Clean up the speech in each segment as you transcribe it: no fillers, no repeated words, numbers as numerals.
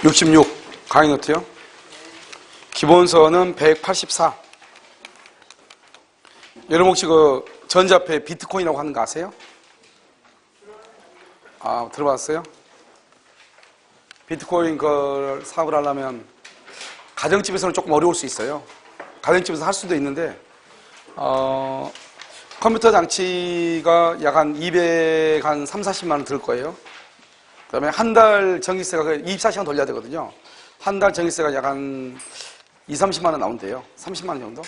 66 강의 노트요. 기본서는 184. 여러분 혹시 그 전자패 비트코인이라고 하는 거 아세요? 들어봤어요? 비트코인 걸 사업을 하려면 가정집에서는 조금 어려울 수 있어요. 가정집에서 할 수도 있는데 컴퓨터 장치가 약 한 230, 40만 원 들 거예요. 그 다음에 한 달 전기세가 24시간 돌려야 되거든요. 한 달 전기세가 약 한 30만 원 나온대요. 30만 원 정도?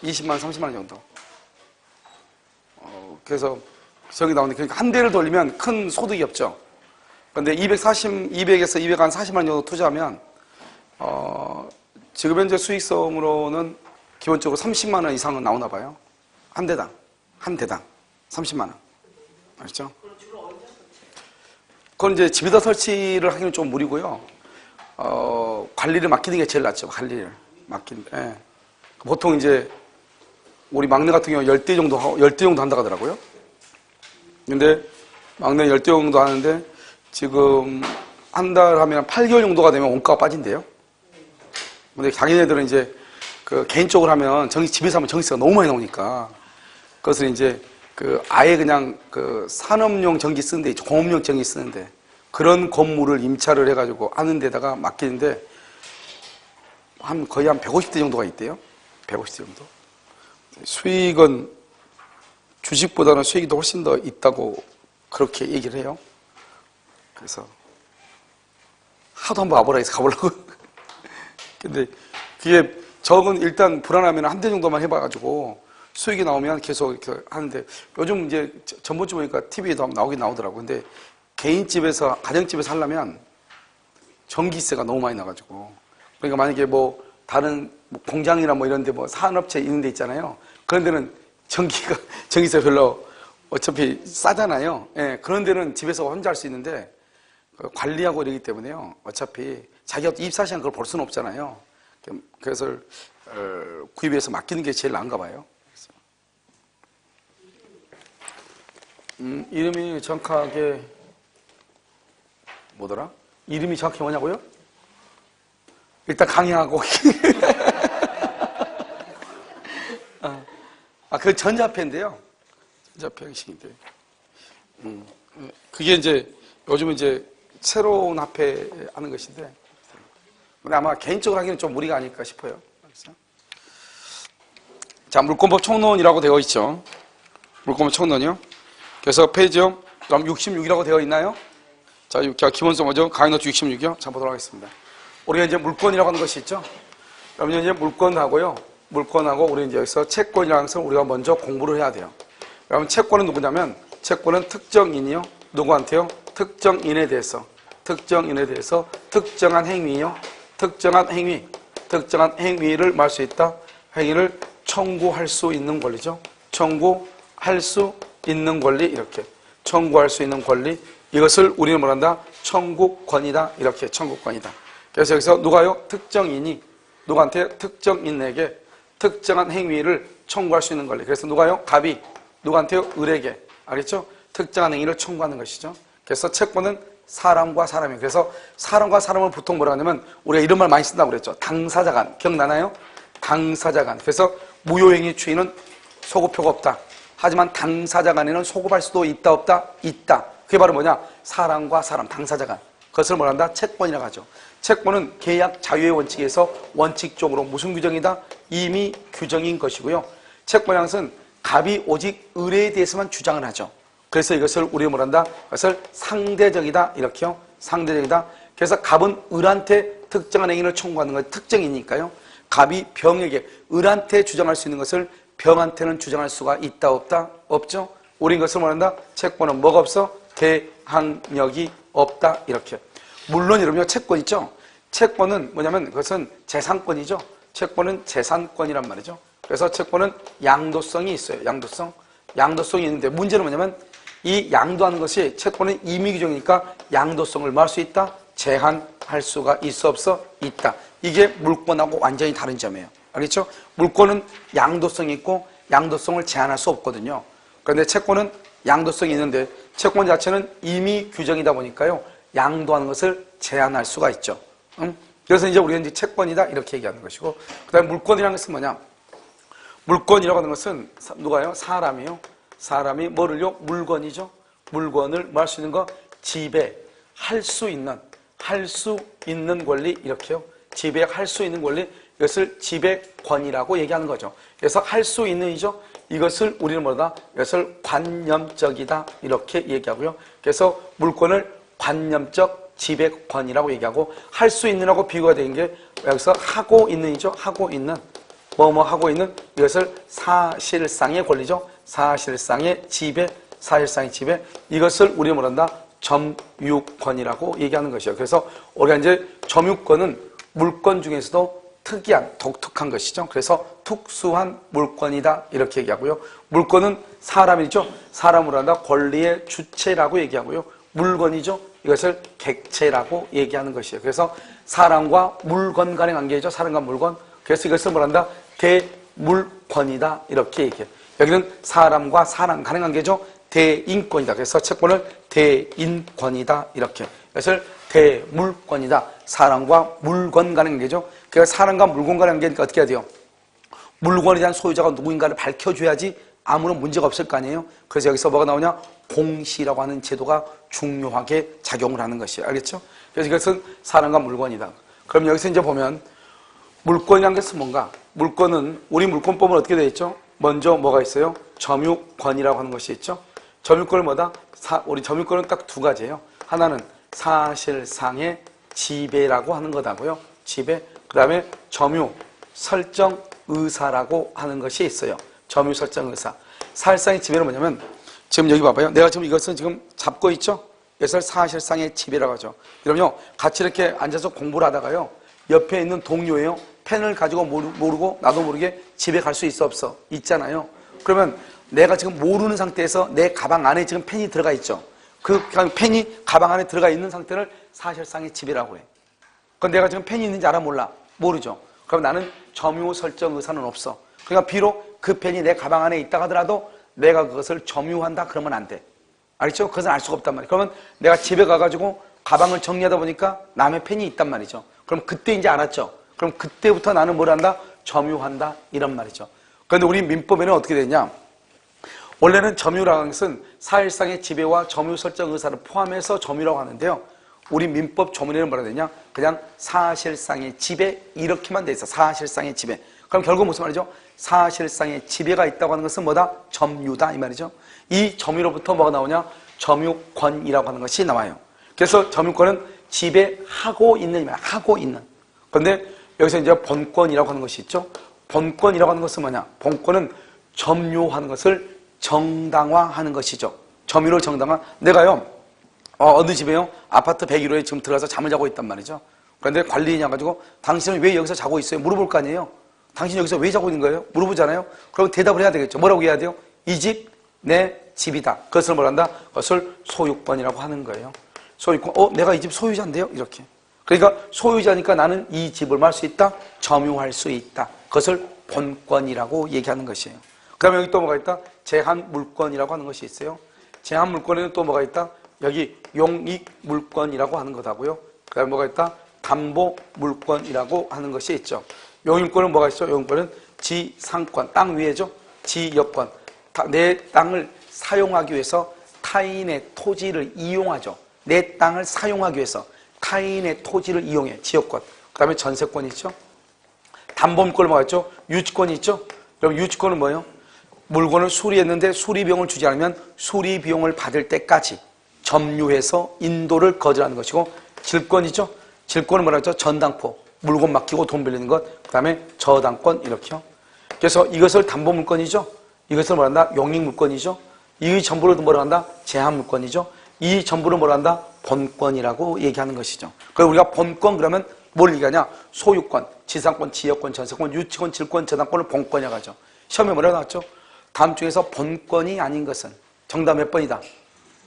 20만 원, 30만 원 정도. 그래서 전기 나오는데, 그러니까 한 대를 돌리면 큰 소득이 없죠. 그런데 200에서 240만 원 정도 투자하면 지금 현재 수익성으로는 기본적으로 30만 원 이상은 나오나 봐요. 한 대당 30만 원. 아시죠? 그건 이제 집에다 설치를 하기는 좀 무리고요. 관리를 맡기는 게 제일 낫죠. 관리를 맡기는. 예. 보통 이제 우리 막내 같은 경우 10대 정도 한다고 하더라고요. 근데 막내 10대 정도 하는데 지금 한 달 하면 8개월 정도가 되면 원가가 빠진대요. 근데 자기네들은 이제 그 개인적으로 하면 집에서 하면 전기세가 너무 많이 나오니까 그것을 이제 아예 그냥 산업용 전기 쓰는데 있죠. 공업용 전기 쓰는데 그런 건물을 임차를 해가지고 하는 데다가 맡기는데 거의 한 150대 정도가 있대요. 150대 정도. 수익은 주식보다는 수익이 더 훨씬 더 있다고 그렇게 얘기를 해요. 그래서 하도 한번 와보라 해서 가보려고. 근데 그게 적은 일단 불안하면 한 대 정도만 해봐가지고 수익이 나오면 계속 이렇게 하는데 요즘 이제 전번주 보니까 TV에도 나오긴 나오더라고. 근데 개인집에서, 가정집에서 하려면 전기세가 너무 많이 나가지고. 그러니까 만약에 다른 공장이나 이런 데 산업체 있는 데 있잖아요. 그런 데는 전기세 별로 어차피 싸잖아요. 예, 그런 데는 집에서 혼자 할 수 있는데 관리하고 이러기 때문에요. 어차피 자기가 24시간 그걸 볼 수는 없잖아요. 그래서 구입해서 맡기는 게 제일 나은가 봐요. 이름이 정확하게 뭐더라? 이름이 정확히 뭐냐고요? 일단 강의하고 그 전자패인데요. 전자패 형식인데 그게 이제 요즘은 이제 새로운 화폐 하는 것인데 근데 아마 개인적으로 하기는 좀 무리가 아닐까 싶어요. 자, 물권법 총론이라고 되어 있죠. 물권법 총론이요. 그래서 페이지요. 그럼 66이라고 되어 있나요? 자, 기본서 뭐죠? 강의노트 66이요. 자, 보도록 하겠습니다. 우리가 이제 물권이라고 하는 것이 있죠. 그러면 이제 물권하고 우리 이제 여기서 채권이라는 것을 우리가 먼저 공부를 해야 돼요. 그러면 채권은 누구냐면 채권은 특정인이요. 누구한테요? 특정인에 대해서 특정한 행위요. 특정한 행위를 말 수 있다. 행위를 청구할 수 있는 권리죠. 청구할 수 있는 권리, 이렇게. 청구할 수 있는 권리. 이것을 우리는 뭐란다? 청구권이다. 이렇게 청구권이다. 그래서 여기서 누가요? 특정인이 누구한테? 특정인에게 특정한 행위를 청구할 수 있는 권리. 그래서 누가요? 갑이 누구한테요? 을에게. 알겠죠? 특정한 행위를 청구하는 것이죠. 그래서 채권은 사람과 사람이에요. 그래서 사람과 사람을 보통 뭐라 하냐면 우리가 이런 말 많이 쓴다고 그랬죠. 당사자 간. 기억나나요? 당사자 간. 그래서 무효행위 추이는 소급표가 없다. 하지만 당사자 간에는 소급할 수도 있다 없다? 있다. 그게 바로 뭐냐? 사람과 사람, 당사자 간. 그것을 뭐라 한다? 채권이라고 하죠. 채권은 계약 자유의 원칙에서 원칙적으로 무슨 규정이다? 이미 규정인 것이고요. 채권이라는 것은 갑이 오직 을에 대해서만 주장을 하죠. 그래서 이것을 우리가 뭐란다? 그것을 상대적이다. 이렇게요. 상대적이다. 그래서 갑은 을한테 특정한 행위를 청구하는 것, 특정이니까요. 갑이 병에게 을한테 주장할 수 있는 것을 병한테는 주장할 수가 있다 없다? 없죠. 우리 이것을 뭐란다? 채권은 뭐가 없어? 대항력이 없다. 이렇게. 물론 여러분요, 채권 있죠? 채권은 뭐냐면 그것은 재산권이죠. 채권은 재산권이란 말이죠. 그래서 채권은 양도성이 있어요. 양도성이 있는데 문제는 뭐냐면 이 양도하는 것이 채권은 임의 규정이니까 양도성을 뭐 할 수 있다? 제한할 수가 있어 없어? 있다. 이게 물권하고 완전히 다른 점이에요. 알겠죠? 물권은 양도성이 있고 양도성을 제한할 수 없거든요. 그런데 채권은 양도성이 있는데 채권 자체는 임의 규정이다 보니까요. 양도하는 것을 제한할 수가 있죠. 그래서 이제 우리가 이제 채권이다 이렇게 얘기하는 것이고, 그다음에 물권이라는 것은 뭐냐? 물권이라고 하는 것은 누가요? 사람이요. 사람이 뭐를요? 물건이죠. 물건을 뭐 할 수 있는 거? 지배할 수 있는 권리 이렇게요. 지배할 수 있는 권리, 이것을 지배권이라고 얘기하는 거죠. 그래서 할 수 있는이죠. 이것을 우리는 뭐다? 이것을 관념적이다 이렇게 얘기하고요. 그래서 물권을 관념적 지배권이라고 얘기하고, 할 수 있는하고 비교가 되는 게 여기서 하고 있는이죠. 하고 있는 뭐뭐 하고 있는, 이것을 사실상의 권리죠. 사실상의 지배, 사실상의 지배, 이것을 우리는 뭐란다? 점유권이라고 얘기하는 것이죠. 그래서 우리가 이제 점유권은 물권 중에서도 특이한, 독특한 것이죠. 그래서 특수한 물권이다 이렇게 얘기하고요. 물권은 사람이죠. 사람으로 한다 권리의 주체라고 얘기하고요. 물건이죠. 이것을 객체라고 얘기하는 것이에요. 그래서 사람과 물건 간의 관계죠. 사람과 물건. 그래서 이것을 뭐란다? 대물권이다 이렇게 얘기해요. 여기는 사람과 사람 간의 관계죠. 대인권이다. 그래서 채권을 대인권이다 이렇게. 이것을 대물권이다. 사람과 물건 간의 관계죠. 그래서 사람과 물건 간의 관계니까 어떻게 해야 돼요? 물건에 대한 소유자가 누구인가를 밝혀줘야지 아무런 문제가 없을 거 아니에요. 그래서 여기서 뭐가 나오냐? 공시라고 하는 제도가 중요하게 작용을 하는 것이에요. 알겠죠? 그래서 이것은 사람과 물건이다. 그럼 여기서 이제 보면 물권이라는 것은 뭔가? 물권은 우리 물권법은 어떻게 되어 있죠? 먼저 뭐가 있어요? 점유권이라고 하는 것이 있죠. 점유권은 뭐다? 우리 점유권은 딱 두 가지예요. 하나는 사실상의 지배라고 하는 거다고요. 지배. 그 다음에 점유 설정 의사라고 하는 것이 있어요. 점유 설정 의사. 사실상의 지배는 뭐냐면, 지금 여기 봐봐요. 내가 지금 이것은 지금 잡고 있죠? 이것을 사실상의 지배라고 하죠. 그럼요, 같이 이렇게 앉아서 공부를 하다가요, 옆에 있는 동료예요. 펜을 가지고 모르고 나도 모르게 집에 갈 수 있어 없어? 있잖아요. 그러면 내가 지금 모르는 상태에서 내 가방 안에 지금 펜이 들어가 있죠. 그 펜이 가방 안에 들어가 있는 상태를 사실상의 지배라고 해. 그럼 내가 지금 펜이 있는지 알아 몰라? 모르죠. 그럼 나는 점유 설정 의사는 없어. 그러니까 비록 그 펜이 내 가방 안에 있다 하더라도 내가 그것을 점유한다 그러면 안 돼. 알겠죠? 그것은 알 수가 없단 말이에요. 그러면 내가 집에 가가지고 가방을 정리하다 보니까 남의 펜이 있단 말이죠. 그럼 그때 이제 알았죠. 그럼 그때부터 나는 뭘 한다? 점유한다 이런 말이죠. 그런데 우리 민법에는 어떻게 되냐? 원래는 점유라는 것은 사실상의 지배와 점유 설정 의사를 포함해서 점유라고 하는데요. 우리 민법 조문에는 뭐라 되냐? 그냥 사실상의 지배 이렇게만 돼 있어. 사실상의 지배. 그럼 결국 무슨 말이죠? 사실상의 지배가 있다고 하는 것은 뭐다? 점유다 이 말이죠. 이 점유로부터 뭐가 나오냐? 점유권이라고 하는 것이 나와요. 그래서 점유권은 지배하고 있는 말, 하고 있는. 그런데 여기서 이제 본권이라고 하는 것이 있죠. 본권이라고 하는 것은 뭐냐? 본권은 점유하는 것을 정당화하는 것이죠. 점유를 정당화. 내가요, 어느 집에요? 아파트 101호에 지금 들어가서 잠을 자고 있단 말이죠. 그런데 관리인이 와가지고 당신은 왜 여기서 자고 있어요? 물어볼 거 아니에요? 당신 여기서 왜 자고 있는 거예요? 물어보잖아요. 그럼 대답을 해야 되겠죠. 뭐라고 해야 돼요? 이 집 내 집이다. 그것을 뭐란다? 그것을 소유권이라고 하는 거예요. 소유권. 내가 이 집 소유자인데요? 이렇게. 그러니까 소유자니까 나는 이 집을 말 수 있다? 점유할 수 있다. 그것을 본권이라고 얘기하는 것이에요. 그 다음에 여기 또 뭐가 있다? 제한물권이라고 하는 것이 있어요. 제한물권에는 또 뭐가 있다? 여기 용익물권이라고 하는 것하고요. 그 다음에 뭐가 있다? 담보물권이라고 하는 것이 있죠. 용익물권은 뭐가 있죠? 용익물권은 지상권, 땅 위에죠. 지역권, 내 땅을 사용하기 위해서 타인의 토지를 이용하죠. 내 땅을 사용하기 위해서 타인의 토지를 이용해. 지역권. 그 다음에 전세권이 있죠. 담보물권은 뭐가 있죠? 유치권이 있죠. 그럼 유치권은 뭐예요? 물건을 수리했는데 수리비용을 주지 않으면 수리비용을 받을 때까지 점유해서 인도를 거절하는 것이고, 질권이죠. 질권은 뭐라 했죠? 전당포. 물건 맡기고 돈 빌리는 것. 그 다음에 저당권 이렇게요. 그래서 이것을 담보물권이죠. 이것을 뭐라 한다? 용익물권이죠. 이 전부를 뭐라 한다? 제한물권이죠. 이 전부를 뭐라 한다? 본권이라고 얘기하는 것이죠. 그래서 우리가 본권 그러면 뭘 얘기하냐? 소유권, 지상권, 지역권, 전세권, 유치권, 질권, 저당권을 본권이라고 하죠. 시험에 뭐라고 나왔죠? 다음 중에서 본권이 아닌 것은 정답 몇 번이다?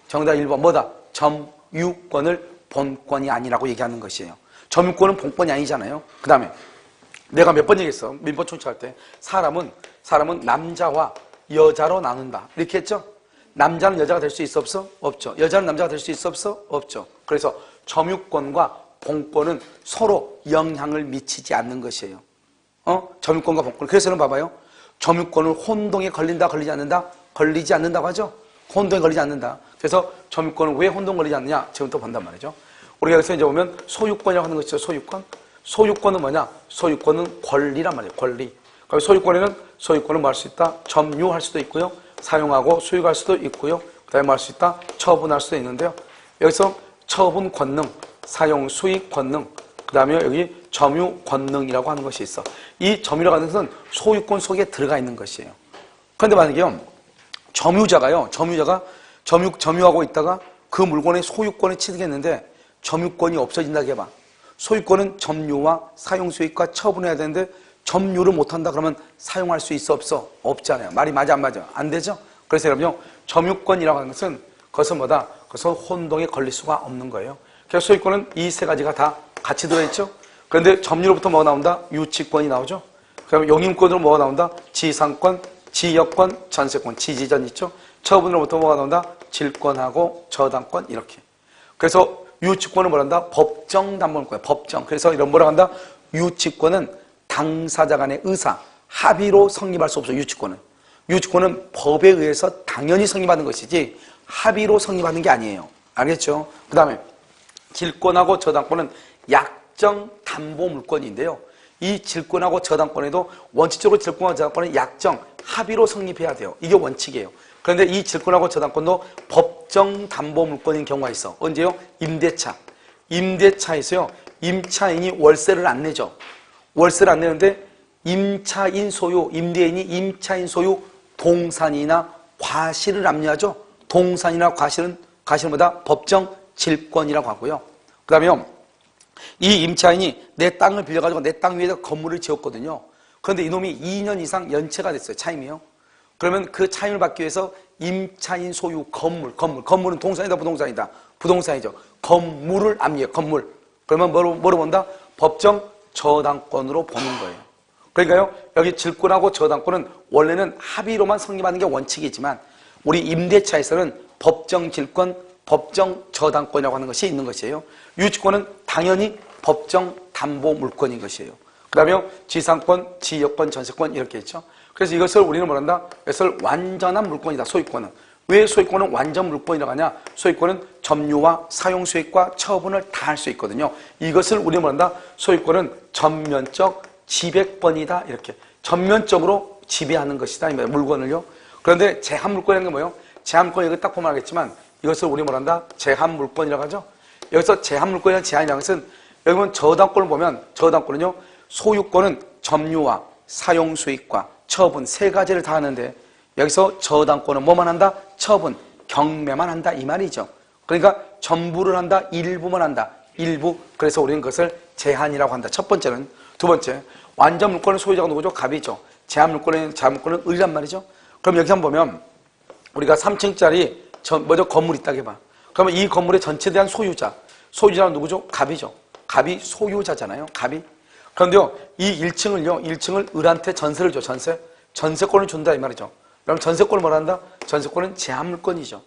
정답 1번 뭐다? 점유권을 본권이 아니라고 얘기하는 것이에요. 점유권은 본권이 아니잖아요. 그 다음에 내가 몇 번 얘기했어? 민법 총칙할 때 사람은 남자와 여자로 나눈다 이렇게 했죠? 남자는 여자가 될 수 있어 없어? 없죠. 여자는 남자가 될 수 있어 없어? 없죠. 그래서 점유권과 본권은 서로 영향을 미치지 않는 것이에요. 점유권과 본권. 그래서 여러분 봐봐요. 점유권은 혼동에 걸린다, 걸리지 않는다? 걸리지 않는다고 하죠. 혼동에 걸리지 않는다. 그래서 점유권은 왜 혼동 걸리지 않느냐? 지금부터 본단 말이죠. 우리가 여기서 이제 보면 소유권이라고 하는 것이죠. 소유권. 소유권은 뭐냐? 소유권은 권리란 말이에요. 권리. 그럼 소유권은 뭐 할 수 있다? 점유할 수도 있고요. 사용하고 수익할 수도 있고요. 그 다음에 뭐 할 수 있다? 처분할 수도 있는데요. 여기서 처분 권능, 사용 수익 권능, 그 다음에 여기 점유 권능이라고 하는 것이 있어. 이 점유라고 하는 것은 소유권 속에 들어가 있는 것이에요. 그런데 만약에요, 점유자가 점유하고 있다가 그 물건의 소유권을 취득했는데 점유권이 없어진다고 해봐. 소유권은 점유와 사용 수익과 처분해야 되는데 점유를 못한다 그러면 사용할 수 있어 없어? 없잖아요. 말이 맞아 안 맞아? 안 되죠? 그래서 여러분요, 점유권이라고 하는 것은 그것은 뭐다? 그것은 혼동에 걸릴 수가 없는 거예요. 그래서 소유권은 이 세 가지가 다 같이 들어있죠. 그런데 점유로부터 뭐가 나온다? 유치권이 나오죠. 그러면 용임권으로 뭐가 나온다? 지상권, 지역권, 전세권, 지지전 있죠. 처분으로부터 뭐가 나온다? 질권하고 저당권 이렇게. 그래서 유치권은 뭐란다? 법정 담보권, 법정. 그래서 이런 뭐라 한다? 유치권은 당사자 간의 의사, 합의로 성립할 수 없어. 유치권은 법에 의해서 당연히 성립하는 것이지 합의로 성립하는 게 아니에요. 알겠죠? 그 다음에 질권하고 저당권은 약정 담보 물권인데요. 이 질권하고 저당권에도 원칙적으로 질권하고 저당권은 약정, 합의로 성립해야 돼요. 이게 원칙이에요. 그런데 이 질권하고 저당권도 법정 담보 물권인 경우가 있어. 언제요? 임대차. 임대차에서요, 임차인이 월세를 안 내죠. 월세를 안 내는데 임차인 소유, 임대인이 임차인 소유 동산이나 과실을 압류하죠. 동산이나 과실은 뭐다? 법정 질권이라고 하고요. 그 다음에 이 임차인이 내 땅을 빌려가지고 내 땅 위에다 건물을 지었거든요. 그런데 이놈이 2년 이상 연체가 됐어요. 차임이요. 그러면 그 차임을 받기 위해서 임차인 소유 건물은 동산이다, 부동산이다? 부동산이죠. 건물을 압류해요. 건물. 그러면 뭐로 본다? 법정 저당권으로 보는 거예요. 그러니까요, 여기 질권하고 저당권은 원래는 합의로만 성립하는 게 원칙이지만 우리 임대차에서는 법정 질권, 법정 저당권이라고 하는 것이 있는 것이에요. 유치권은 당연히 법정 담보 물권인 것이에요. 그 다음에 지상권, 지역권, 전세권 이렇게 있죠. 그래서 이것을 우리는 뭐란다? 이것을 완전한 물권이다. 소유권은. 왜 소유권은 완전 물권이라고 하냐? 소유권은 점유와 사용 수익과 처분을 다 할 수 있거든요. 이것을 우리는 뭐란다? 소유권은 전면적 지배권이다. 이렇게 전면적으로 지배하는 것이다. 물건을요. 그런데 제한물권이라는 게 뭐예요? 제한물권 이거 딱 보면 알겠지만 이것을 우리 뭐란다? 제한물권이라고 하죠. 여기서 제한물권이라는 제한이라는 것은 여기 보면 저당권을 보면 저당권은요, 소유권은 점유와 사용 수익과 처분 세 가지를 다 하는데 여기서 저당권은 뭐만 한다? 처분, 경매만 한다 이 말이죠. 그러니까 전부를 한다, 일부만 한다. 일부. 그래서 우리는 그것을 제한이라고 한다. 첫 번째는. 두 번째, 완전 물권의 소유자가 누구죠? 갑이죠. 제한물권은 을이란 말이죠. 그럼 여기서 한번 보면 우리가 3층짜리 건물이 있다고 해봐. 그러면 이 건물의 전체에 대한 소유자는 누구죠? 갑이죠. 갑이 소유자잖아요. 갑이. 그런데요, 이 1층을 을한테 전세를 줘. 전세권을 준다 이 말이죠. 그럼 전세권을 뭐라 한다? 전세권은 제한물권이죠.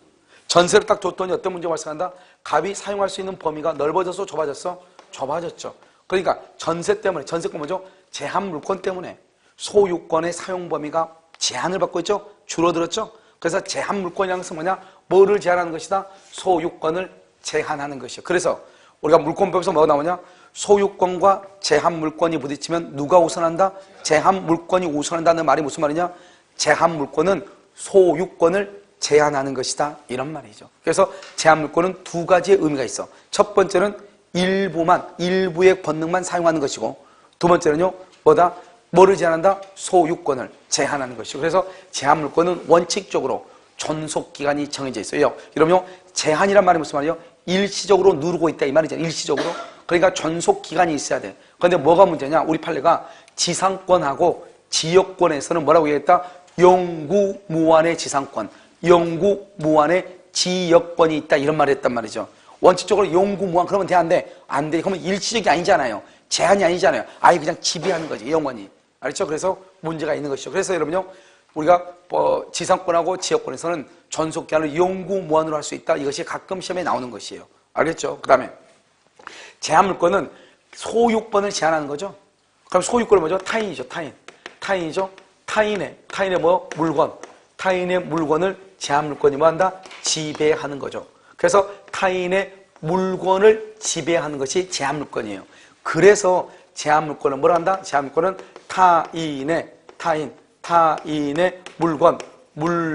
전세를 딱 줬더니 어떤 문제가 발생한다? 갑이 사용할 수 있는 범위가 넓어졌어? 좁아졌어? 좁아졌죠. 그러니까 전세권 뭐죠? 제한물권 때문에 소유권의 사용 범위가 제한을 받고 있죠? 줄어들었죠? 그래서 제한물권이라는 것은 뭐냐? 뭐를 제한하는 것이다? 소유권을 제한하는 것이에요. 그래서 우리가 물권법에서 뭐가 나오냐? 소유권과 제한물권이 부딪히면 누가 우선한다? 제한물권이 우선한다는 말이 무슨 말이냐? 제한물권은 소유권을 제한하는 것이다. 이런 말이죠. 그래서 제한물권은 두 가지의 의미가 있어. 첫 번째는 일부의 권능만 사용하는 것이고, 두 번째는요, 뭐를 제한한다? 소유권을 제한하는 것이고. 그래서 제한물권은 원칙적으로 존속기간이 정해져 있어요. 이러면 제한이란 말이 무슨 말이에요? 일시적으로 누르고 있다 이 말이죠. 일시적으로. 그러니까 존속기간이 있어야 돼. 그런데 뭐가 문제냐? 우리 판례가 지상권하고 지역권에서는 뭐라고 얘기했다? 영구무한의 지상권, 영구무한의 지역권이 있다 이런 말을 했단 말이죠. 원칙적으로 영구무한 그러면 돼 안 돼? 안 돼. 그러면 일시적이 아니잖아요. 제한이 아니잖아요. 아예 그냥 지배하는 거지 영원히. 알죠? 그래서 문제가 있는 것이죠. 그래서 여러분요, 우리가 지상권하고 지역권에서는 존속기한을 영구무한으로 할 수 있다. 이것이 가끔 시험에 나오는 것이에요. 알겠죠? 그 다음에 제한 물건은 소유권을 제한하는 거죠. 그럼 소유권은 뭐죠? 타인이죠. 타인이죠. 타인의 뭐? 물건. 타인의 물건을 제한 물건이 뭐 한다? 지배하는 거죠. 그래서 타인의 물건을 지배하는 것이 제한 물건이에요. 그래서 제한 물건은 뭐라 한다? 제한 물건은 타인의 물건에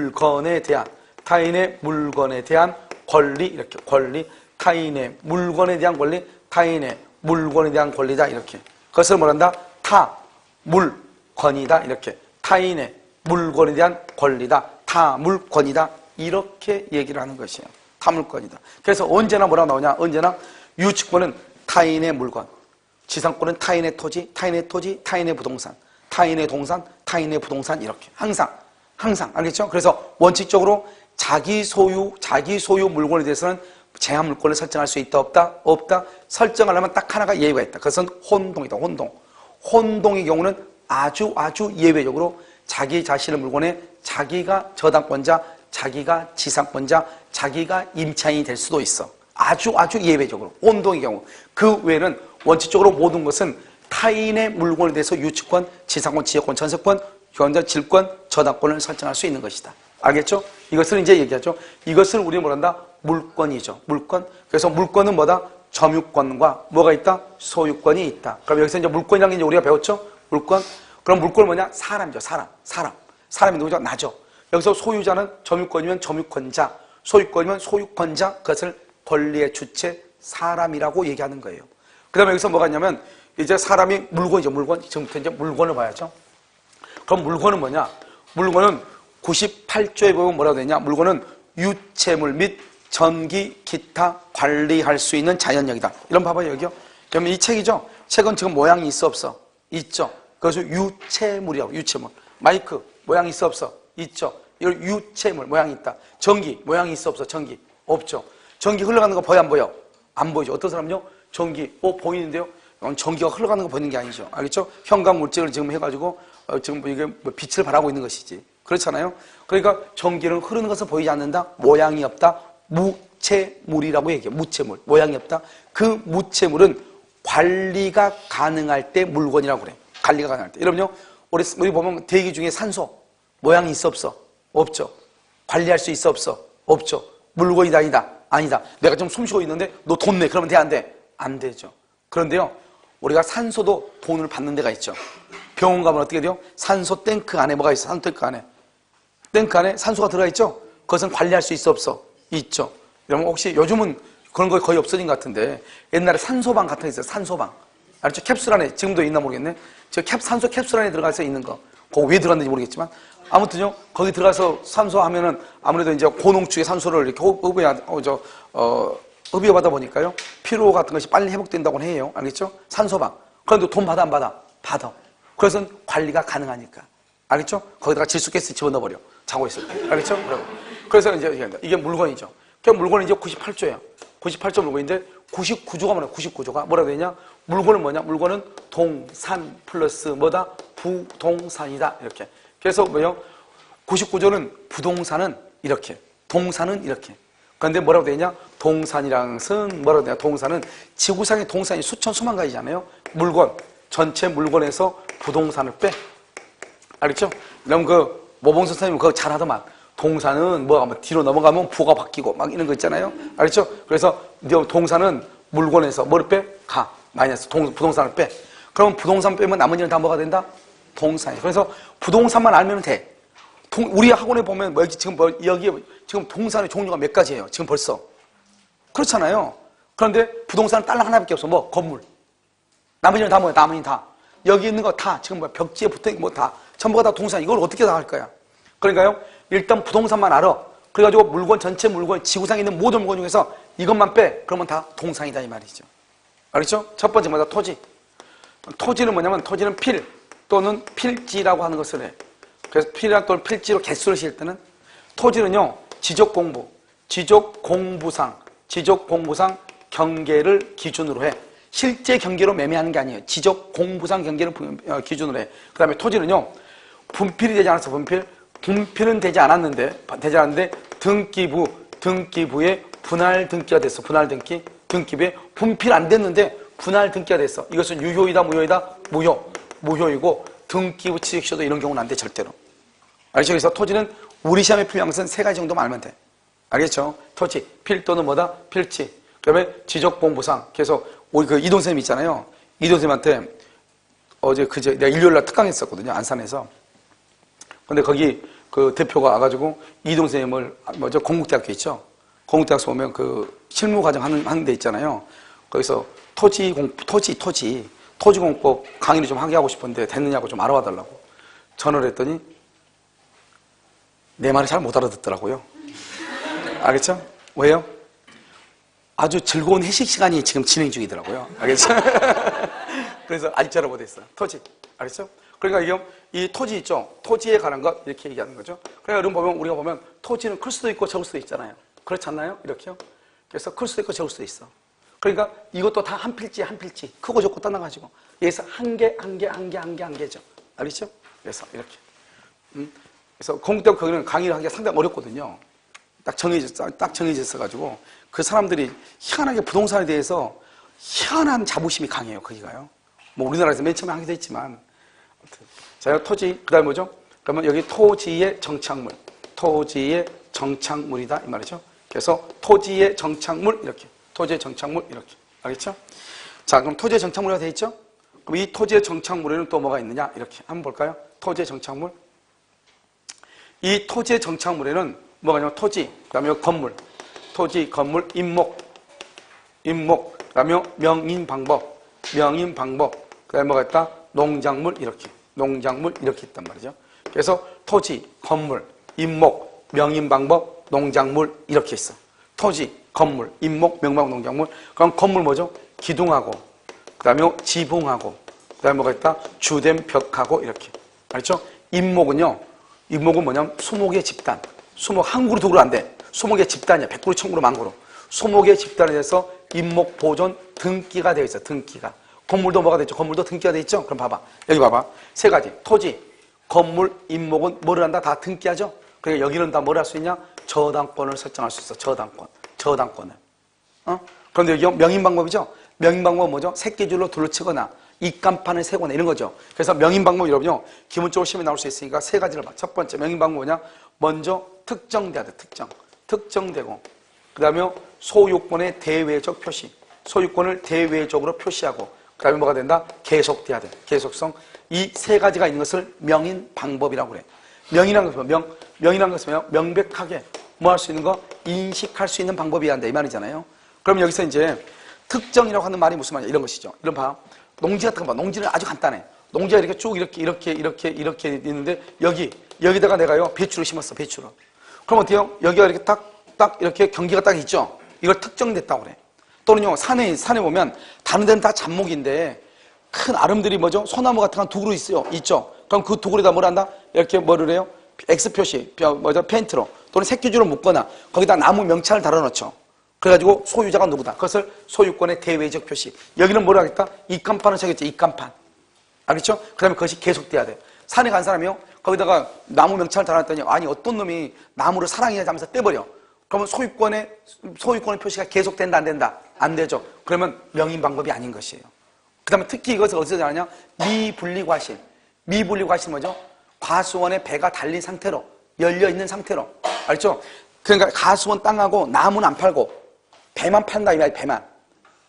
대한 타인의 물건에 대한 권리, 이렇게 권리, 타인의 물건에 대한 권리, 타인의 물건에 대한 권리다, 이렇게. 그것을 뭐란다? 타물권이다, 이렇게. 타인의 물건에 대한 권리다, 타물권이다, 이렇게 얘기를 하는 것이에요. 타물권이다. 그래서 언제나 뭐라고 나오냐? 언제나 유치권은 타인의 물건, 지상권은 타인의 토지, 타인의 부동산, 타인의 동산, 타인의 부동산, 이렇게. 항상, 알겠죠? 그래서 원칙적으로 자기 소유 물건에 대해서는 제한 물건을 설정할 수 있다, 없다? 설정하려면 딱 하나가 예외가 있다. 그것은 혼동이다, 혼동의 경우는 아주 예외적으로 자기 자신의 물건에 자기가 저당권자, 자기가 지상권자, 자기가 임차인이 될 수도 있어. 아주 예외적으로. 혼동의 경우. 그 외에는 원칙적으로 모든 것은 타인의 물건에 대해서 유치권, 지상권, 지역권, 전세권, 현재 질권, 저당권을 설정할 수 있는 것이다. 알겠죠? 이것을 이제 얘기하죠. 이것을 우리는 뭐란다? 물권이죠. 물권. 그래서 물권은 뭐다? 점유권과 뭐가 있다? 소유권이 있다. 그럼 여기서 이제 물권이라는 게 이제 우리가 배웠죠? 물권. 그럼 물권은 뭐냐? 사람이죠. 사람이 누구죠? 나죠. 여기서 소유자는 점유권이면 점유권자, 소유권이면 소유권자, 그것을 권리의 주체, 사람이라고 얘기하는 거예요. 그 다음에 여기서 뭐가 있냐면, 이제 사람이 물건이죠. 물건. 지금부터 이제 물건을 봐야죠. 그럼 물건은 뭐냐? 물건은 98조에 보면 뭐라고 되냐? 물건은 유체물 및 전기, 기타 관리할 수 있는 자연력이다. 이런 봐봐요, 여기요. 그러면 이 책이죠? 책은 지금 모양이 있어, 없어? 있죠. 그래서 유체물이라고, 유체물. 마이크, 모양이 있어, 없어? 있죠. 이걸 유체물, 모양이 있다. 전기, 모양이 있어, 없어? 전기, 없죠. 전기 흘러가는 거 보여, 안 보여? 안 보이죠. 어떤 사람은요? 전기, 보이는데요? 전기가 흘러가는 거 보이는 게 아니죠. 알겠죠? 현관 물질을 지금 해가지고, 지금 이게 빛을 발하고 있는 것이지. 그렇잖아요? 그러니까 전기는 흐르는 것은 보이지 않는다? 모양이 없다? 무체물이라고 얘기해요. 무체물. 모양이 없다? 그 무체물은 관리가 가능할 때 물건이라고 그래. 관리가 가능할 때. 여러분요, 우리 보면 대기 중에 산소. 모양이 있어, 없어? 없죠. 관리할 수 있어, 없어? 없죠. 물건이다, 아니다. 내가 좀 숨 쉬고 있는데 너 돈 내. 그러면 돼, 안 돼? 안 되죠. 그런데요, 우리가 산소도 돈을 받는 데가 있죠. 병원 가면 어떻게 돼요? 산소 탱크 안에 뭐가 있어? 산소 탱크 안에. 탱크 안에 산소가 들어가 있죠? 그것은 관리할 수 있어, 없어? 있죠. 여러분 혹시 요즘은 그런 거 거의 없어진 것 같은데 옛날에 산소방 같은 게 있어요. 산소방. 알죠? 캡슐 안에 지금도 있나 모르겠네. 산소 캡슐 안에 들어가서 있는 거. 그거 왜 들어갔는지 모르겠지만 아무튼요. 거기 들어가서 산소 하면은 아무래도 이제 고농축의 산소를 이렇게 흡입하다 보니까요. 피로 같은 것이 빨리 회복된다고 해요. 알겠죠? 산소방. 그런데 돈 받아, 안 받아? 받아. 그래서 관리가 가능하니까. 알겠죠? 거기다가 질소가스 집어넣어버려. 자고 있을 때. 알겠죠? 그래서 이제 이게 물건이죠. 그 물건이 이제 98조예요. 98조 물건인데 99조가 뭐냐? 99조가 뭐라고 되냐? 물건은 뭐냐? 물건은 동산 플러스 뭐다? 부동산이다. 이렇게. 그래서 뭐요? 99조는 부동산은 이렇게, 동산은 이렇게. 그런데 뭐라고 되냐? 동산이랑 뭐라고 되냐? 동산은 지구상의 동산이 수만 가지잖아요. 물건, 전체 물건에서 부동산을 빼. 알겠죠? 그럼 모봉선 선생님 그거 잘하더만. 동산은 뭐가 뒤로 넘어가면 부가 바뀌고 막 이런 거 있잖아요. 알겠죠? 그래서 동산은 물건에서 뭐를 빼? 마이너스 부동산을 빼. 그러면 부동산 빼면 나머지는 다 뭐가 된다? 동산이. 그래서 부동산만 알면 돼. 우리 학원에 보면 여기에 지금 동산의 종류가 몇 가지예요. 지금 벌써. 그렇잖아요. 그런데 부동산은 딸랑 하나밖에 없어. 건물. 나머지는 다 뭐야? 나머지는 다. 여기 있는 거 다. 지금 벽지에 붙어있는 거 다. 전부가 다 동산. 이걸 어떻게 다 할 거야? 그러니까요. 일단 부동산만 알아. 그래가지고 물건, 전체 물건, 지구상에 있는 모든 물건 중에서 이것만 빼. 그러면 다 동산이다 이 말이죠. 알겠죠? 첫 번째 뭐다? 토지. 토지는 뭐냐면 토지는 필 또는 필지라고 하는 것을 해. 그래서 필이나 또는 필지로 개수를 실 때는 토지는요. 지적공부상 경계를 기준으로 해. 실제 경계로 매매하는 게 아니에요. 지적공부상 경계를 기준으로 해. 그 다음에 토지는요. 분필이 되지 않았어. 분필은 되지 않았는데 등기부에 분할 등기가 됐어. 분할 등기. 등기부에 분필 안 됐는데 분할 등기가 됐어. 이것은 유효이다, 무효이다? 무효이고 등기부 취득시효도 이런 경우는 안 돼, 절대로. 알겠죠? 그래서 토지는 우리 시험에 풀린 것은 세 가지 정도만 알면 돼. 알겠죠? 토지, 필도는 뭐다? 필지. 그 다음에 지적보험보상. 그래서 우리 그 이돈 선생님 있잖아요. 이돈 선생님한테 그제 내가 일요일날 특강했었거든요. 안산에서. 근데 거기 그 대표가 와가지고 이동 선생님을 먼저 건국대학교 있죠. 건국대학교 보면 그 실무과정 하는 데 있잖아요. 거기서 토지공법 강의를 좀 하게 하고 싶은데 됐느냐고 좀 알아봐 달라고 전화를 했더니 내 말을 잘 못 알아듣더라고요. 알겠죠? 왜요? 아주 즐거운 회식 시간이 지금 진행 중이더라고요. 알겠죠? 그래서 아직 전화 못했어요. 토지. 알겠죠? 그러니까 이게 이 토지 있죠? 토지에 관한 것 이렇게 얘기하는 거죠. 그러니까 여러분 보면 우리가 보면 토지는 클 수도 있고 적을 수도 있잖아요. 그렇지 않나요? 이렇게요. 그래서 클 수도 있고 적을 수도 있어. 그러니까 이것도 다 한 필지 크고 적고 떠나가지고 여기서 한 개죠. 알겠죠? 그래서 이렇게. 그래서 공대학 거기는 강의를 하기가 상당히 어렵거든요. 딱 정해졌어가지고 그 사람들이 희한하게 부동산에 대해서 희한한 자부심이 강해요. 거기가요. 뭐 우리나라에서 맨 처음에 하기도 했지만 자, 토지, 그 다음에 뭐죠? 그러면 여기 토지의 정착물, 토지의 정착물이다 이 말이죠. 그래서 토지의 정착물 이렇게, 토지의 정착물 이렇게, 알겠죠? 자, 그럼 토지의 정착물이가 돼 있죠? 그럼 이 토지의 정착물에는 또 뭐가 있느냐 이렇게 한번 볼까요? 토지의 정착물. 이 토지의 정착물에는 뭐가 있냐면 토지, 그 다음에 건물, 토지, 건물, 임목, 그 다음에 명인방법, 그 다음에 뭐가 있다? 농작물 이렇게 있단 말이죠. 그래서 토지, 건물, 임목, 명인방법, 농작물 이렇게 있어. 토지, 건물, 임목, 명방법, 농작물. 그럼 건물 뭐죠? 기둥하고, 그 다음에 지붕하고, 그 다음에 뭐가 있다? 주된 벽하고 이렇게. 알죠? 임목은 뭐냐면 수목의 집단. 수목 한 그루 두 그루 안 돼. 수목의 집단이야. 100그루, 1000그루, 10,000그루. 수목의 집단에 대해서 임목 보존 등기가 되어 있어. 등기가. 건물도 뭐가 되죠? 건물도 등기가 되어 있죠? 그럼 봐봐. 여기 봐봐. 세 가지. 토지, 건물, 임목은 뭐를 한다? 다 등기하죠? 그러니까 여기는 다 뭘 할 수 있냐? 저당권을 설정할 수 있어. 저당권을. 그런데 여기 명인방법이죠? 명인방법은 뭐죠? 새끼줄로 둘러치거나 입간판을 세거나 이런 거죠. 그래서 명인방법 여러분요. 기본적으로 시험에 나올 수 있으니까 세 가지를 봐. 첫 번째 명인방법 뭐냐? 먼저 특정돼야 돼. 특정되고 그 다음에 소유권의 대외적 표시. 소유권을 대외적으로 표시하고 그 다음에 뭐가 된다? 계속돼야 돼. 계속성. 이 세 가지가 있는 것을 명인방법이라고 그래. 명인한 것은 명백하게 뭐 할 수 있는 거? 인식할 수 있는 방법이야 한다 이 말이잖아요. 그럼 여기서 이제 특정이라고 하는 말이 무슨 말이야? 이런 것이죠. 이런 봐. 농지 같은 거 봐. 농지는 아주 간단해. 농지가 이렇게 쭉 이렇게 있는데 여기다가 내가요 배추를 심었어. 배추를. 그럼 어때요? 여기가 이렇게 딱 이렇게 경계가 딱 있죠. 이걸 특정됐다고 그래. 또는요 산에 보면 다른 데는 다 잡목인데 큰 아름들이 뭐죠? 소나무 같은 건 두 그루 있죠. 그럼 그 두 그루에다 뭘 한다? 이렇게 뭐를 해요? X 표시, 페인트로 또는 색규지로 묶거나 거기다 나무 명찰을 달아놓죠. 그래가지고 소유자가 누구다. 그것을 소유권의 대외적 표시. 여기는 뭘 하겠다? 입간판을 쳐야겠죠. 입간판. 알겠죠? 그 다음에 그것이 계속돼야 돼. 산에 간 사람이요. 거기다가 나무 명찰을 달아놨더니 아니 어떤 놈이 나무를 사랑해야지 하면서 떼버려. 그러면 소유권의 표시가 계속된다 안 된다? 안 되죠. 그러면 명인방법이 아닌 것이에요. 그 다음에 특히 이것을 어디서 잘하냐? 미분리과실. 미분리과실 뭐죠? 과수원에 배가 달린 상태로 열려있는 상태로. 알죠? 그러니까 가수원 땅하고 나무는 안 팔고 배만 판다 이 말이야. 배만.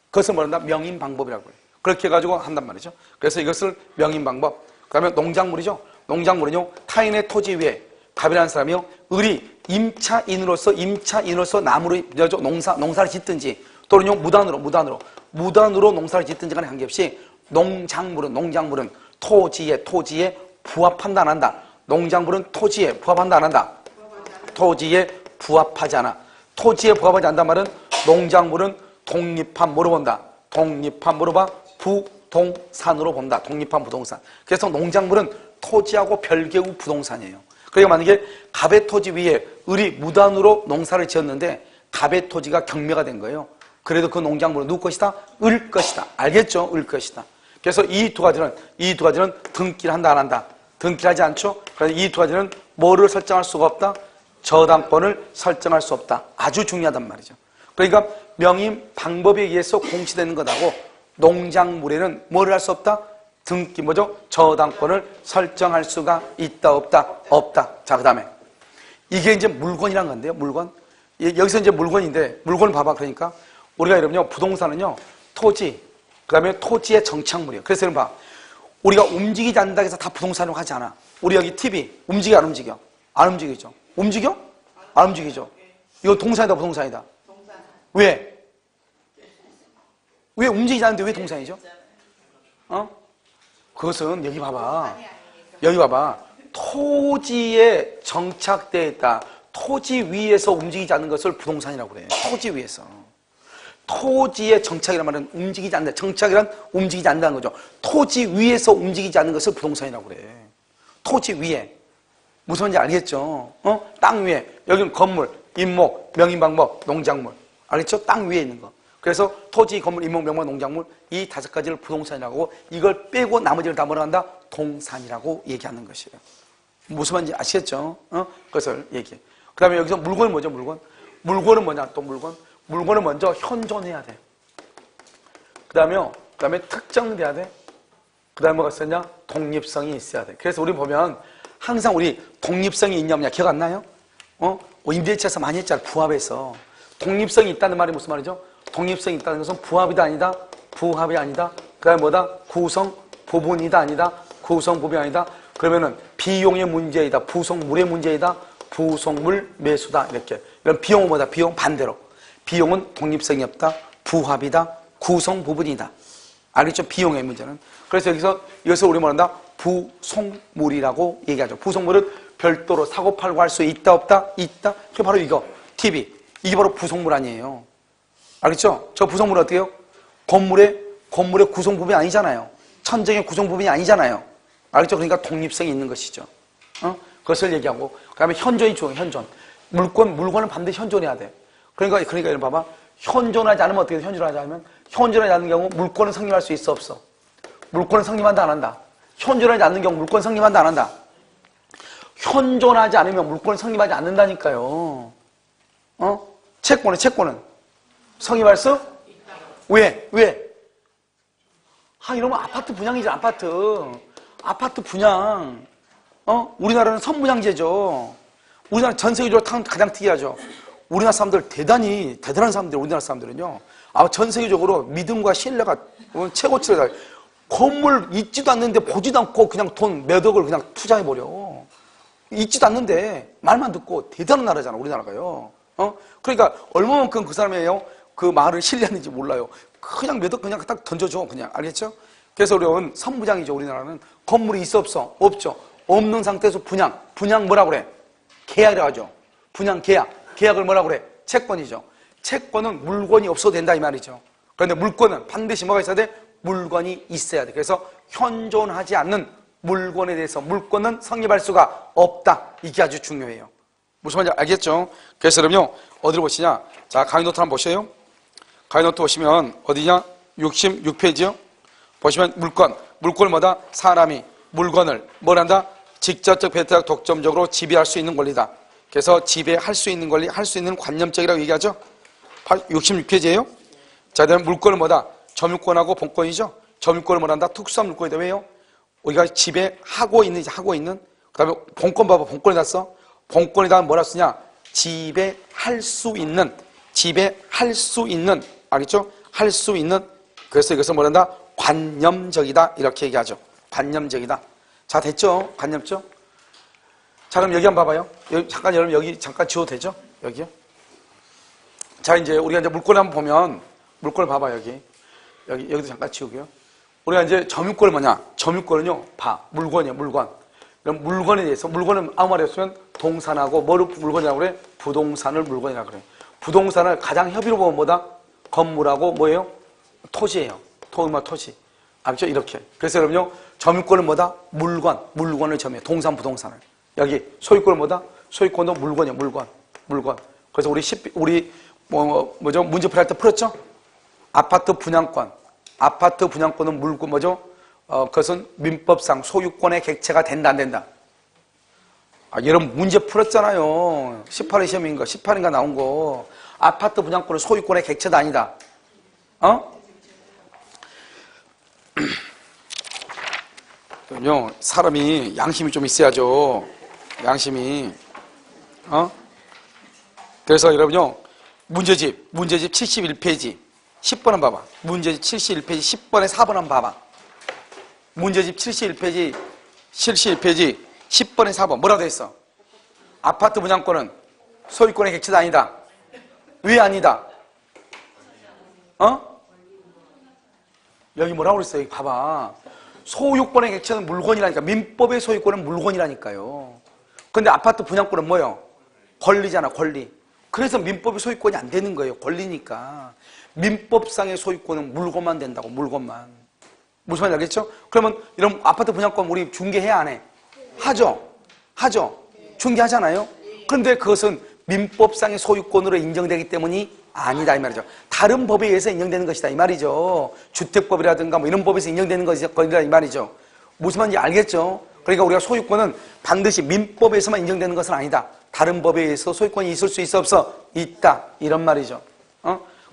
그것을 뭐란다? 명인방법이라고 해요. 그렇게 해가지고 한단 말이죠. 그래서 이것을 명인방법. 그 다음에 농작물이죠. 농작물은요 타인의 토지 위에 갑이라는 사람이요 을이 임차인으로서 나무를 농사를 짓든지 또는요 무단으로 농사를 짓든지 간에 관계없이 농작물은 토지에 부합한다 안 한다. 농작물은 토지에 부합한다 안 한다. 토지에 부합하지 않아. 토지에 부합하지 않단 말은 농작물은 독립한 뭐로 본다? 독립한 뭐로 봐? 부동산으로 본다. 독립한 부동산. 그래서 농작물은 토지하고 별개의 부동산이에요. 그러니까 만약에 갑의 토지 위에 을이 무단으로 농사를 지었는데 갑의 토지가 경매가 된 거예요. 그래도 그 농작물은 누구 것이다? 을 것이다. 알겠죠? 을 것이다. 그래서 이 두 가지는 등기를 한다 안 한다? 등기를 하지 않죠? 그래서 이 두 가지는 뭐를 설정할 수가 없다? 저당권을 설정할 수 없다. 아주 중요하단 말이죠. 그러니까 명의 방법에 의해서 공시되는 것하고 농작물에는 뭐를 할 수 없다? 등기 뭐죠? 저당권을 설정할 수가 있다 없다? 없다. 자, 그 다음에 이게 이제 물건이란 건데요. 물건. 여기서 이제 물건인데 물건을 봐봐. 그러니까 우리가 여러분요 부동산은요 토지, 그 다음에 토지의 정착물이에요. 그래서 여러분 봐. 우리가 움직이지 않는다 해서 다 부동산으로 하지 않아. 우리 여기 TV 움직여 안 움직여? 안 움직이죠. 움직여? 안 움직이죠. 이거 동산이다 부동산이다? 왜? 왜 움직이지 않는데 왜 동산이죠? 그것은 여기 봐봐. 여기 봐봐. 토지에 정착되어 있다. 토지 위에서 움직이지 않는 것을 부동산이라고 그래. 토지 위에서. 토지의 정착이란 말은 움직이지 않는다. 정착이란 움직이지 않는다는 거죠. 토지 위에서 움직이지 않는 것을 부동산이라고 그래. 토지 위에. 무슨 말인지 알겠죠? 땅 위에. 여기는 건물, 임목, 명의방법, 농작물. 알겠죠? 땅 위에 있는 거. 그래서 토지, 건물, 임목, 명목, 농작물 이 5가지를 부동산이라고 하고 이걸 빼고 나머지를 다 뭐라 한다? 동산이라고 얘기하는 것이에요. 무슨 말인지 아시겠죠? 그것을 얘기해. 그 다음에 여기서 물건은 뭐죠? 물건. 물건은 뭐냐? 또 물건. 물건은 먼저 현존해야 돼. 그 다음에 특정돼야 돼. 그 다음에 뭐가 있었냐? 독립성이 있어야 돼. 그래서 우리 보면 항상 우리 독립성이 있냐 없냐 기억 안 나요? 임대차에서 많이 했잖아. 부합에서. 독립성이 있다는 말이 무슨 말이죠? 독립성이 있다는 것은 부합이다 아니다? 부합이 아니다? 그 다음에 뭐다? 구성 부분이다 아니다? 구성 부분이 아니다? 그러면은 비용의 문제이다? 부속물의 문제이다? 부속물 매수다? 이렇게. 이런 비용은 뭐다? 비용 반대로. 비용은 독립성이 없다? 부합이다? 구성 부분이다? 알겠죠? 비용의 문제는. 그래서 여기서 우리 뭐란다? 부속물이라고 얘기하죠. 부속물은 별도로 사고 팔고 할 수 있다 없다? 있다? 그게 바로 이거. TV. 이게 바로 부속물 아니에요. 알겠죠? 저 부속물은 어때요? 건물의 구성 부분이 아니잖아요. 천정의 구성 부분이 아니잖아요. 알겠죠? 그러니까 독립성이 있는 것이죠. 그것을 얘기하고. 그 다음에 현존이 중요해, 현존. 물건은 반드시 현존해야 돼. 그러니까 이런 봐봐. 현존하지 않으면 어떻게 돼? 현존하지 않으면? 현존하지 않는 경우 물건은 성립할 수 있어, 없어? 물건은 성립한다, 안 한다? 현존하지 않는 경우 물건 성립한다, 안 한다? 현존하지 않으면 물건은 성립하지 않는다니까요. 채권은 성립할 수? 왜? 이러면 아파트 분양이잖아, 아파트 분양. 우리나라는 선분양제죠. 우리나라 전 세계적으로 가장 특이하죠. 우리나라 사람들 대단한 사람들, 우리나라 사람들은요. 전 세계적으로 믿음과 신뢰가 최고치를 건물 있지도 않는데 보지도 않고 그냥 돈 몇 억을 그냥 투자해버려. 있지도 않는데 말만 듣고 대단한 나라잖아, 우리나라가요. 그러니까 얼마만큼 그 사람이에요? 그 말을 신뢰하는지 몰라요. 그냥 몇 억 그냥 딱 던져줘, 그냥. 알겠죠? 그래서 우리는 선부장이죠, 우리나라는. 건물이 있어, 없어? 없죠. 없는 상태에서 분양 뭐라고 그래? 계약이라고 하죠. 분양 계약을 뭐라고 그래? 채권이죠. 채권은 물건이 없어도 된다 이 말이죠. 그런데 물건은 반드시 뭐가 있어야 돼? 물건이 있어야 돼. 그래서 현존하지 않는 물건에 대해서 물건은 성립할 수가 없다. 이게 아주 중요해요. 무슨 말인지 알겠죠? 그래서 여러분요, 어디를 보시냐? 자, 강의 노트 한번 보셔요. 강의 노트 보시면 어디냐? 66페이지요. 보시면 물건을 뭐다? 사람이 물건을 뭐란다? 직접적 배타적 독점적으로 지배할 수 있는 권리다. 그래서 지배할 수 있는 권리, 할 수 있는 관념적이라고 얘기하죠. 66페이지예요. 자, 그다음에 물건은 뭐다? 점유권하고 본권이죠. 점유권을 뭐란다? 특수한 물건이다. 왜요? 우리가 지배하고 있는, 그 다음에 본권 봐봐. 본권이 났어. 본권에다가 뭐라 쓰냐? 지배할 수 있는, 알겠죠? 할 수 있는. 그래서 이것을 뭐란다? 관념적이다. 이렇게 얘기하죠. 관념적이다. 자, 됐죠? 관념적. 자, 그럼 여기 한번 봐봐요. 여러분 여기 잠깐 지워도 되죠? 여기요. 자, 이제 우리가 이제 물건을 한번 보면, 물건을 봐봐, 여기도 잠깐 지우고요. 우리가 이제 점유권은 뭐냐? 점유권은요, 물건이에요, 물건. 그럼 물건에 대해서, 물건은 아무 말이 없으면 동산하고, 뭐를 물건이라고 그래? 부동산을 물건이라고 그래. 부동산을 가장 협의로 보면 뭐다? 건물하고 뭐예요? 토지예요. 토지. 알죠? 이렇게. 그래서 여러분요, 점유권은 뭐다? 물건을 점유해. 동산, 부동산을. 여기 소유권은 뭐다? 소유권도 물건이에요, 물건. 그래서 우리 문제 풀이할 때 풀었죠? 아파트 분양권은 물건 뭐죠? 그것은 민법상 소유권의 객체가 된다, 안 된다? 여러분 문제 풀었잖아요. 18회 시험인가, 18인가 나온 거. 아파트 분양권은 소유권의 객체다 아니다? 어? 그럼요. 사람이 양심이 좀 있어야죠. 양심이. 그래서 여러분요. 문제집 71페이지 10번 한번 봐봐. 문제집 71페이지 10번에 4번 한번 봐봐. 문제집 71페이지 10번에 4번 뭐라고 돼 있어? 아파트 분양권은 소유권의 객체다 아니다? 왜 아니다? 여기 뭐라고 그랬어? 여기 봐봐. 소유권의 객체는 물건이라니까. 민법의 소유권은 물건이라니까요. 근데 아파트 분양권은 뭐예요? 권리잖아, 권리. 그래서 민법의 소유권이 안 되는 거예요. 권리니까. 민법상의 소유권은 물건만 된다고, 물건만. 무슨 말인지 알겠죠? 그러면 이런 아파트 분양권 우리 중개해야 안 해? 하죠? 중개하잖아요? 그런데 그것은 민법상의 소유권으로 인정되기 때문이 아니다 이 말이죠. 다른 법에 의해서 인정되는 것이다 이 말이죠. 주택법이라든가 뭐 이런 법에서 인정되는 것이다 이 말이죠. 무슨 말인지 알겠죠? 그러니까 우리가 소유권은 반드시 민법에서만 인정되는 것은 아니다. 다른 법에 의해서 소유권이 있을 수 있어 없어? 있다 이런 말이죠.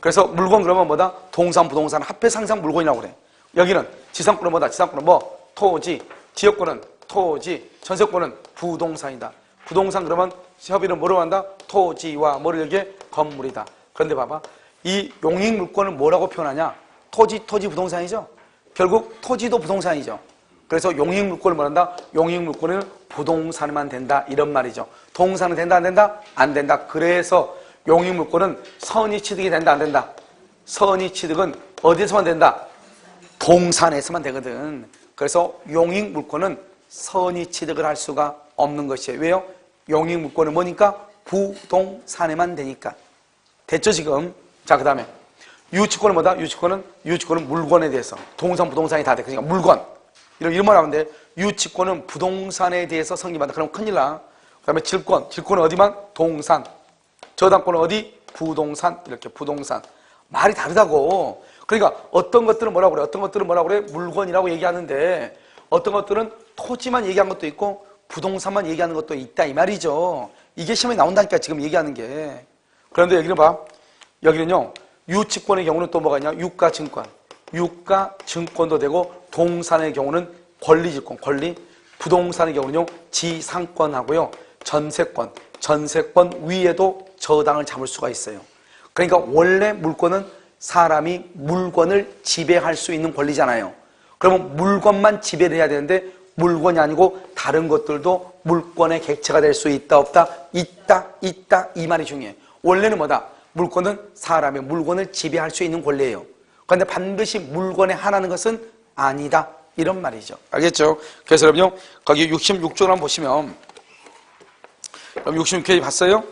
그래서 물건 그러면 뭐다? 동산 부동산 합해서 항상 물건이라고 그래. 여기는 지상권은 뭐다? 지상권은 뭐? 토지. 지역권은 토지. 전세권은 부동산이다. 부동산 그러면 협의는 뭐로 한다? 토지와 뭐를 여기에? 건물이다. 그런데 봐봐. 이 용익물권을 뭐라고 표현하냐? 토지 부동산이죠? 결국 토지도 부동산이죠. 그래서 용익물권을 뭐란다? 용익물권은 부동산만 된다 이런 말이죠. 동산은 된다 안 된다? 안 된다. 그래서 용익물권은 선의취득이 된다 안 된다? 선의취득은 어디에서만 된다? 동산에서만 되거든. 그래서 용익물권은 선의취득을 할 수가 없는 것이에요. 왜요? 용익물권은 뭐니까? 부동산에만 되니까. 됐죠 지금? 자 그 다음에 유치권은 뭐다? 유치권은 물건에 대해서 동산 부동산이 다 돼. 그러니까 물건 이런 말 하면 돼. 유치권은 부동산에 대해서 성립한다. 그럼 큰일 나. 그 다음에 질권은 어디만? 동산. 저당권은 어디? 부동산. 이렇게 부동산. 말이 다르다고. 그러니까 어떤 것들은 뭐라고 그래? 어떤 것들은 뭐라고 그래? 물건이라고 얘기하는데 어떤 것들은 토지만 얘기한 것도 있고 부동산만 얘기하는 것도 있다 이 말이죠. 이게 시험에 나온다니까 지금 얘기하는 게. 그런데 여기는 봐. 여기는요. 유치권의 경우는 또 뭐가 있냐? 유가증권. 유가증권도 되고 동산의 경우는 권리질권, 권리. 부동산의 경우는요. 지상권하고요. 전세권 위에도 저당을 잡을 수가 있어요. 그러니까 원래 물권은 사람이 물건을 지배할 수 있는 권리잖아요. 그러면 물건만 지배를 해야 되는데 물건이 아니고 다른 것들도 물권의 객체가 될 수 있다 없다? 있다 이 말이 중요해. 원래는 뭐다? 물권은 사람의 물건을 지배할 수 있는 권리예요. 그런데 반드시 물건에 하나는 것은 아니다 이런 말이죠. 알겠죠? 그래서 여러분요 거기 66쪽을 한번 보시면 여러분 66회 봤어요?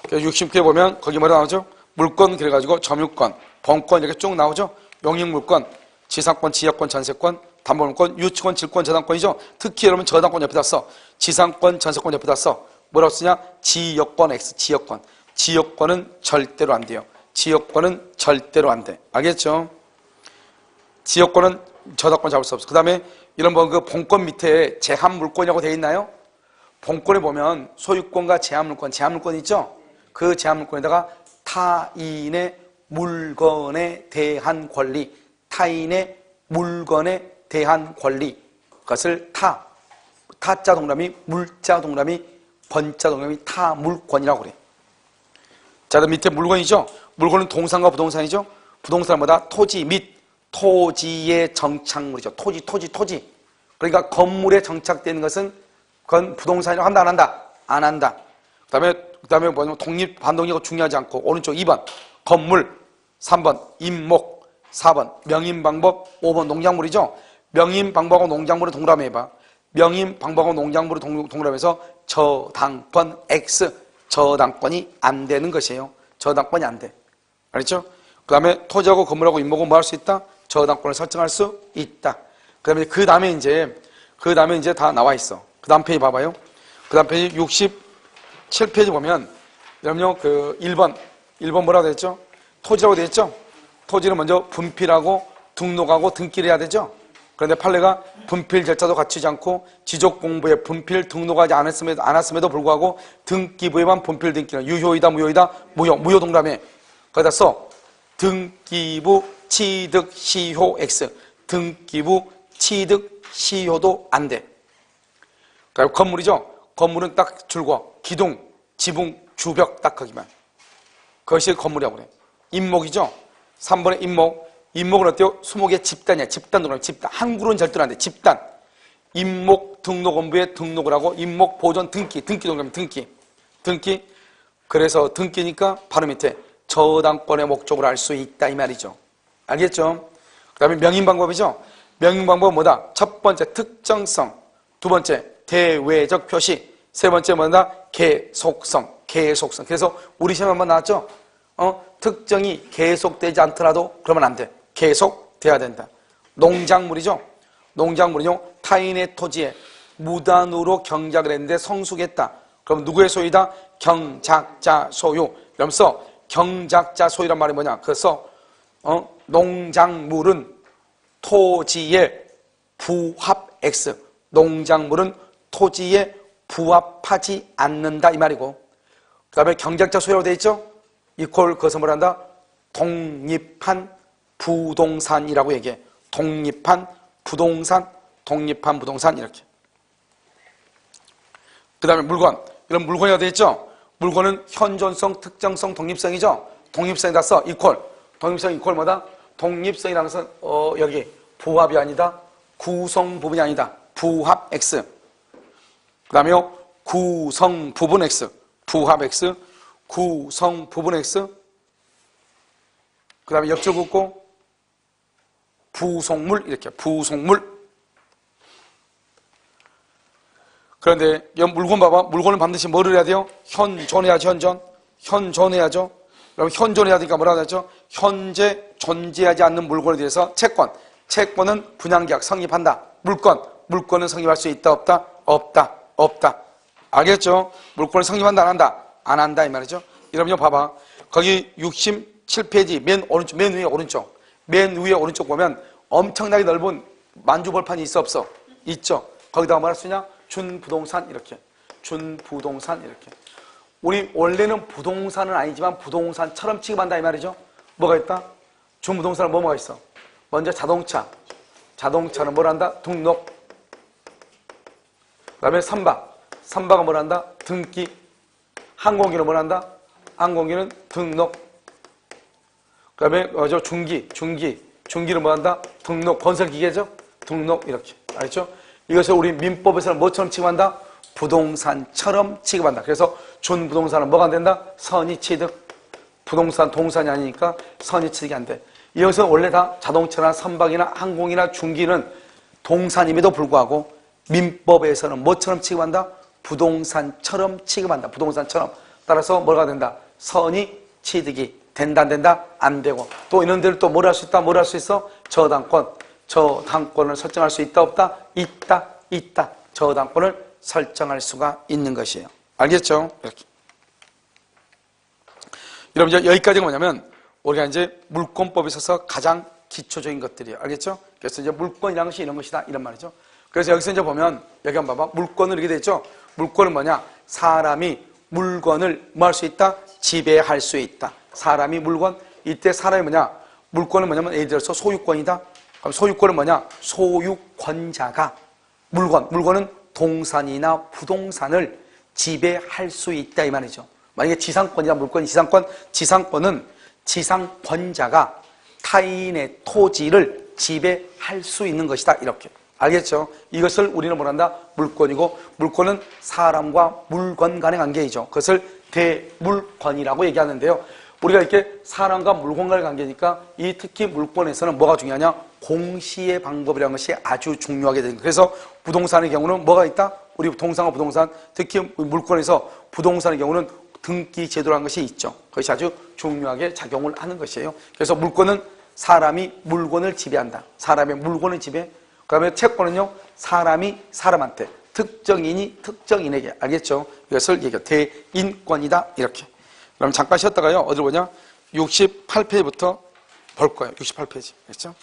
66회 보면 거기 뭐라 나오죠? 물권 그래가지고 점유권, 본권 이렇게 쭉 나오죠? 용익물권, 지상권, 지역권, 전세권, 담보물권, 유치권, 질권, 저당권이죠? 특히 여러분 저당권 옆에다 써. 지상권, 전세권 옆에다 써. 뭐라고 쓰냐? 지역권 X, 지역권. 지역권은 절대로 안 돼요. 지역권은 절대로 안 돼. 알겠죠? 지역권은 저당권 잡을 수 없어. 그 다음에 이런 뭐 그 본권 밑에 제한물권이라고 되어 있나요? 본권에 보면 소유권과 제한물권 있죠? 그 제한물권에다가 타인의 물건에 대한 권리, 타인의 물건에 대한 권리, 그것을 타자 동그라미, 물자 동그라미, 권자 동그라미, 타물권이라고 그래. 자, 그 밑에 물건이죠? 물건은 동산과 부동산이죠? 부동산은 뭐다? 토지 및 토지의 정착물이죠. 토지. 그러니까 건물에 정착되는 것은 그건 부동산이라고 한다, 안 한다? 안 한다. 그 다음에 뭐냐면 독립, 반독립이 중요하지 않고, 오른쪽 2번, 건물, 3번, 임목, 4번, 명인방법, 5번, 농작물이죠? 명인방법하고 농작물을 동그라미해봐. 명인방법하고 농작물을 동그라미해서 저당권 X, 저당권이 안 되는 것이에요. 저당권이 안 돼. 알겠죠? 그 다음에 토지하고 건물하고 임목은 뭐 할 수 있다? 저당권을 설정할 수 있다. 그 다음에 이제 다 나와 있어. 그 다음 페이지 봐봐요. 그 다음 페이지 67페이지 보면, 여러분요, 그 1번 뭐라고 되어 있죠? 토지라고 되어 있죠? 토지는 먼저 분필하고 등록하고 등기를 해야 되죠? 그런데 판례가 분필 절차도 갖추지 않고 지적공부에 분필 등록하지 않았음에도 불구하고 등기부에만 분필 등기는 유효이다, 무효이다? 무효 동그라미. 거기다 써. 등기부 취득 시효 X. 등기부 취득 시효도 안 돼. 그러니까 건물이죠. 건물은 딱 줄과 기둥, 지붕, 주벽 딱 거기만. 그것이 건물이라고 그래. 임목이죠. 3번의 임목. 임목은 어때요? 수목의 집단이야. 집단으로 집단. 한글은 절대로 안 돼. 집단. 임목 등록원부에 등록을 하고 임목 보존 등기. 등기 등록하면 등기. 등기. 그래서 등기니까 바로 밑에 저당권의 목적으로 알 수 있다 이 말이죠. 알겠죠? 그 다음에 명인방법이죠. 명인방법은 뭐다? 첫 번째 특정성. 두 번째 대외적 표시. 세 번째 뭐다? 계속성. 계속성. 그래서 우리 시험 한번 나왔죠? 특정이 계속되지 않더라도 그러면 안 돼. 계속돼야 된다. 농작물이죠. 농작물은요, 타인의 토지에 무단으로 경작을 했는데 성숙했다. 그럼 누구의 소유다? 경작자 소유. 그러면서 경작자 소유란 말이 뭐냐? 그래서 농작물은 토지에 부합 X. 농작물은 토지에 부합하지 않는다 이 말이고. 그 다음에 경작자 소유라고 되어 있죠? 이퀄 그것을 뭐란다? 독립한 부동산이라고 얘기해. 독립한 부동산, 독립한 부동산 이렇게. 그 다음에 물건. 이런 물건이 되어 있죠? 물건은 현존성, 특정성, 독립성이죠? 독립성에다 써. 이퀄. 독립성 이퀄 뭐다? 독립성이라는 것은 여기 부합이 아니다. 구성 부분이 아니다. 부합 X. 그 다음에요. 구성 부분 X. 부합 X. 구성 부분 X. 그 다음에 옆줄 긋고 부속물 이렇게 부속물. 그런데 이 물건 봐봐. 물건은 반드시 뭐를 해야 돼요? 현존해야죠. 현존해야죠. 그럼 현존해야 되니까 뭐라고 하죠? 현재 존재하지 않는 물건에 대해서 채권. 채권은 분양계약 성립한다. 물건은 성립할 수 있다 없다? 없다. 알겠죠? 물건을 성립한다 안 한다? 안 한다 이 말이죠. 여러분 봐봐. 거기 67페이지 맨 오른쪽, 맨 위에 오른쪽. 맨 위에 오른쪽 보면 엄청나게 넓은 만주벌판이 있어 없어? 있죠. 거기다가 뭐할 수 있냐? 준부동산 이렇게. 준부동산 이렇게. 우리 원래는 부동산은 아니지만 부동산처럼 취급한다 이 말이죠. 뭐가 있다? 준부동산은 뭐가 있어? 먼저 자동차. 자동차는 뭘 한다? 등록. 그 다음에 선박. 선박은 뭘 한다? 등기. 항공기는 뭘 한다? 항공기는 등록. 그 다음에 중기는 뭐 한다? 등록. 건설기계죠? 등록 이렇게. 알겠죠? 이것을 우리 민법에서는 뭐처럼 취급한다? 부동산처럼 취급한다. 그래서 준부동산은 뭐가 안 된다? 선의취득. 부동산 동산이 아니니까 선의취득이 안 돼. 이것은 원래 다 자동차나 선박이나 항공이나 중기는 동산임에도 불구하고 민법에서는 뭐처럼 취급한다? 부동산처럼 취급한다. 부동산처럼. 따라서 뭐가 된다? 선의취득이 된다 안 된다? 안 되고. 또 이런 데를 또 뭘 할 수 있다? 뭘 할 수 있어? 저당권을 설정할 수 있다 없다? 있다. 저당권을 설정할 수가 있는 것이에요. 알겠죠? 이렇게. 여러분 이제 여기까지가 뭐냐면 우리가 이제 물권법에 있어서 가장 기초적인 것들이에요. 알겠죠? 그래서 이제 물권이라는 것이 이런 것이다 이런 말이죠. 그래서 여기서 이제 보면 여기 한번 봐봐. 물권은 이렇게 돼 있죠? 물권은 뭐냐? 사람이 물건을 뭐 할 수 있다? 지배할 수 있다. 사람이 물건. 이때 사람이 뭐냐? 물건은 뭐냐면 예를 들어서 소유권이다. 그럼 소유권은 뭐냐? 소유권자가 물건은 동산이나 부동산을 지배할 수 있다 이 말이죠. 만약에 지상권이나 물건이 지상권은 지상권자가 타인의 토지를 지배할 수 있는 것이다 이렇게. 알겠죠? 이것을 우리는 뭐란다? 물권이고 물권은 사람과 물건 간의 관계이죠. 그것을 대물권이라고 얘기하는데요. 우리가 이렇게 사람과 물건 간의 관계니까 이 특히 물권에서는 뭐가 중요하냐? 공시의 방법이라는 것이 아주 중요하게 됩니다. 그래서 부동산의 경우는 뭐가 있다? 우리 동산과 부동산, 특히 물권에서 부동산의 경우는 등기 제도라는 것이 있죠. 그것이 아주 중요하게 작용을 하는 것이에요. 그래서 물권은 사람이 물건을 지배한다. 사람의 물건을 지배. 그 다음에 채권은요, 사람이 사람한테, 특정인이 특정인에게. 알겠죠? 이것을 얘기해요. 대인권이다. 이렇게. 그럼 잠깐 쉬었다가요. 어디로 보냐? 68페이지부터 볼 거예요. 68페이지. 알겠죠?